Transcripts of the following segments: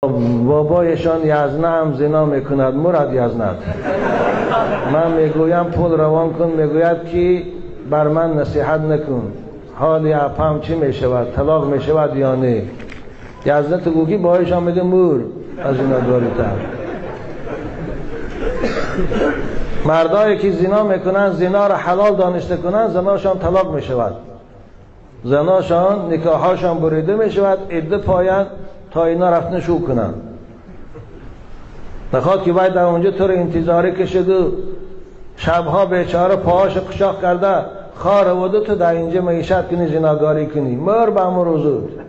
بابایشان یزنه هم زنا میکند. مراد یزنه من میگویم پول روان کن، میگوید که بر من نصیحت نکن، حالی اپم چی میشود، طلاق میشود یا نه. یزنه تو گوگی بایشان میگه مور از زنا داری تر. مردایی که زنا میکنن، زنا را حلال دانسته کنن، زناشان طلاق میشود، زناشان نکاحاشان بریده میشود، عده پایان تا اینا رفتن شو کنن. نخواد که باید در اونجا تو رو انتظاری کشید و شبها بیچاره پاهاش قشاق کرده خار وده تو در اینجا معیشت کنی، زناگاری کنی. مر به امر وزود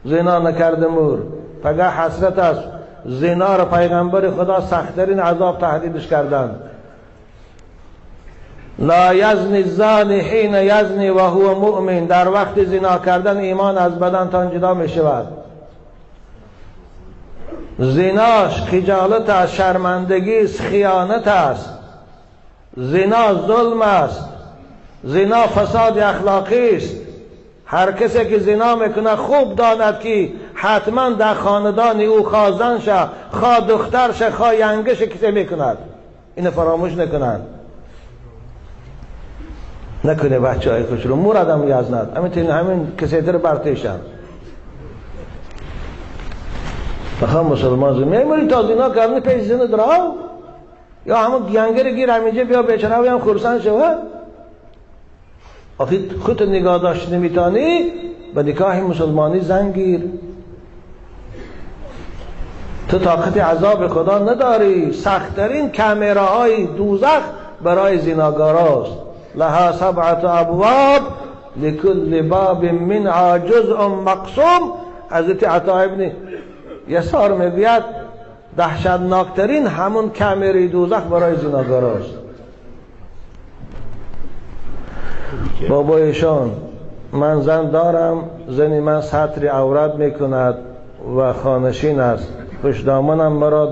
زنا نکرده مر. پگه حسرت است. زنا را پیغمبر خدا سخت‌ترین عذاب تهدیدش کردند. لا یزنی الزانی حین یزنی و هو مؤمن. در وقت زنا کردن ایمان از بدن تان جدا می شود. زناش خجالت است، شرمندگی است، خیانت است. زنا ظلم است. زنا فساد اخلاقی است. هر کسی که زنا میکنه خوب داند که حتما در خاندان او خواه زن شه، خواه دختر شه، خواه ینگش کسی میکند. اینو فراموش نکنند. نکنه بچه های خوش رو مورد هم یزند همین کسی تر برتیشن. بخواه مسلمان زمین میری تا زنا کردن پیش زنه دراو یا همون ینگر گیر همینجا بیا بیچنه هم خورسن شود. آخی خودت نگاه داشت نمیتانی به نکاح مسلمانی زنگیر. تو طاقت عذاب خدا نداری. سخت‌ترین کامراهای دوزخ برای زناگاراست. لها 7 ابواب لكل باب منها جزء مقسوم. حضرت عطا ابن یسار میگوید دهشتناکترین همون کامره دوزخ برای زناگاراست. بابایشان من زن دارم، زنی من سطر عورت میکند و خانشین است، پشت دامنم مرا